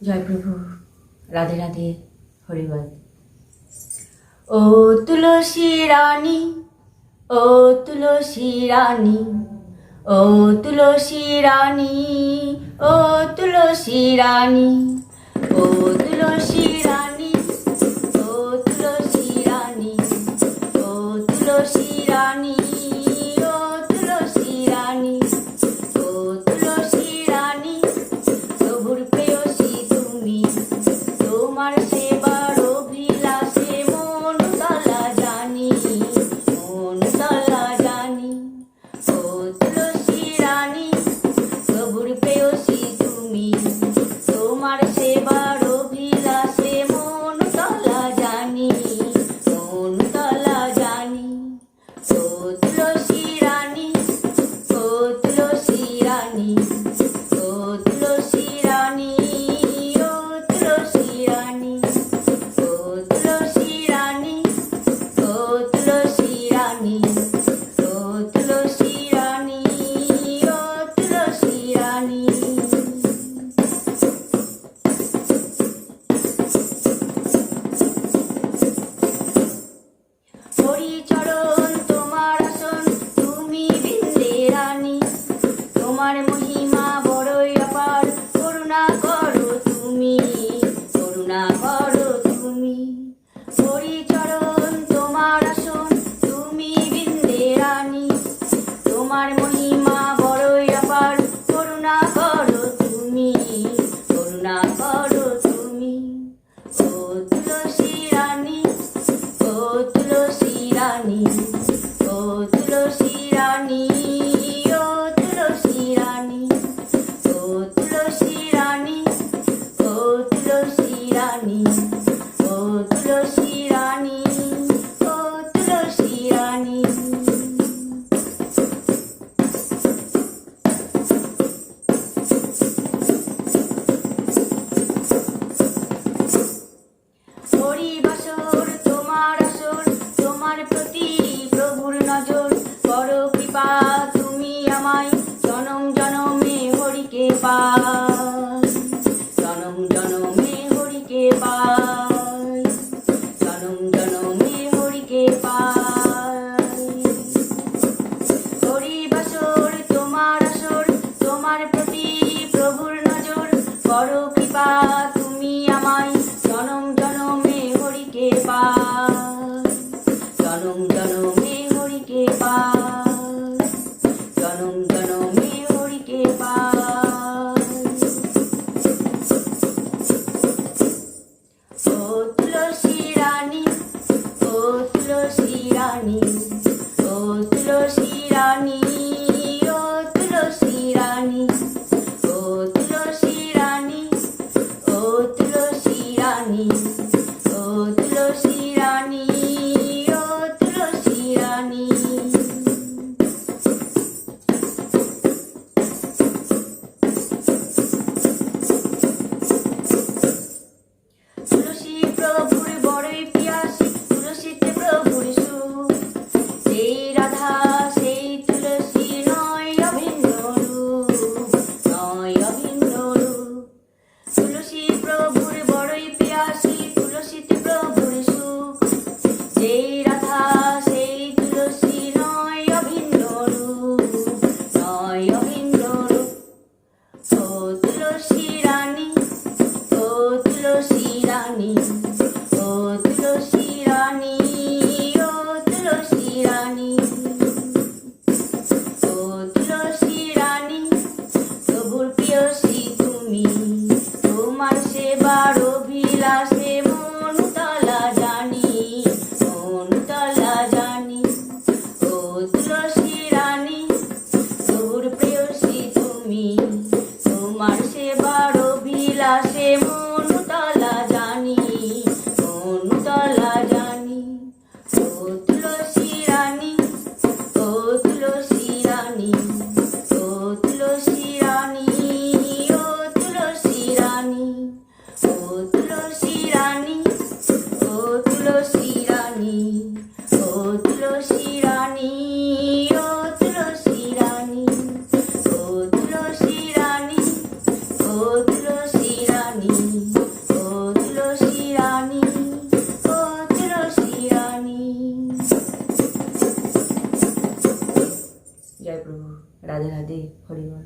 জয় প্রভু, রাধে রাধে, হরিবল। ও তুলসী রানী, ও তুলসী রানী, ও তুলসী রানী, ও তুলসী রানী, ও তুলসী রানী, ও তুলসী রানী, ও তুলসী রানী, ও তুলসী রানী, ও তুলসী রানী, প্রভুর প্রেয়সী তুমি, তোমার সেবার অভিলাষে মন তলা জানি, মন তলা জানি। ও তুলসী রানী, প্রভুর প্রেয়সী তুমি, তোমার সেবার অভিলাষে মন তলা জানি, মন তলা জানি। ও তুলসী রানী, ও তুলসী রানী, ও তুলসী রানী, ও তুলসী রানী, ও তুলসী রানী, ও তুলসী রানী, ও তুলসী রানী, ও তুলসী রানী। হরিচরণ তোমার আসন, তুমি বৃন্দে রানী, তোমার মহিমা বড়ই অপার, করুণা করো তুমি, করুণা করো তুমি। হরিচরণ তোমার আসন, তুমি বৃন্দে রানী, তোমার মহিমা বড়ই অপার, করুণা করো তুমি, করুণা করো তুমি। ও তুলসী রানী, ও তুলসী রানী, ও তুলসী রানী, ও তুলসী রানী, ও তুলসী রানী, ও তুলসী রানী, ও তুলসী রানী, ও তুলসী রানী। হরিবাসর তোমার আসর, তোমার প্রতি প্রভুর নজর, করো কৃপা তুমি আমায়, জনম জনমে হরিকে পাই, জনম জনমে হরিকে পাই, জনম জনমে হরিকে পাই। হরিবাসর তোমার আসর, তোমার প্রতি প্রভুর নজর, করো কৃপা তুমি আমায়, জনম জনমে হরিকে পাই, জনম জনমে হরিকে পাই, জনম জনমে হরিকে পাই। ও তুলসী রানী, ও তুলসী রানী, ও তুলসী রানী, ও তুলসী রানী, ও তুলসী রানী, ও তুলসী রানী, ও তুলসী রানী, ও তুলসী রানী। তুলসী প্রভুর বড়ই পিয়াসী, তুলসীতে প্রভুর সুখ, সেই রাধা সেই তুলসী নয় অভিন্ন রূপ, নয় অভিন্ন রূপ। তুলসী প্রভুর বড়ই পিয়াসী, তুলসীতে প্রভুর সুখ, সেই রাধা সেই তুলসী নয় অভিন্ন রূপ, নয় অভিন্ন রূপ। ও তুলসী রানী, ও তুলসী রানী, ও তুলসী রানী, ও তুলসী রানী, ও তুলসী রানী, প্রভুর প্রেয়সী তুমি, তোমার সেবার অভিলাষে মন তলা জানি, মন তলা জানি। ও তুলসী রানী, প্রভুর প্রেয়সী তুমি, তোমার সেবার অভিলাষে মন তলা জানি, মন তলা জানি। ও তুলসী রানী, ও তুলসী রানী, ও তুলসী রানী, ও তুলসী রানী, ও তুলসী রানী, ও তুলসী রানী, ও তুলসী রানী, ও তুলসী রানী, ও তুলসী রানী, ও তুলসী রানী। জয় প্রভু, রাধে রাধে, হরি বল।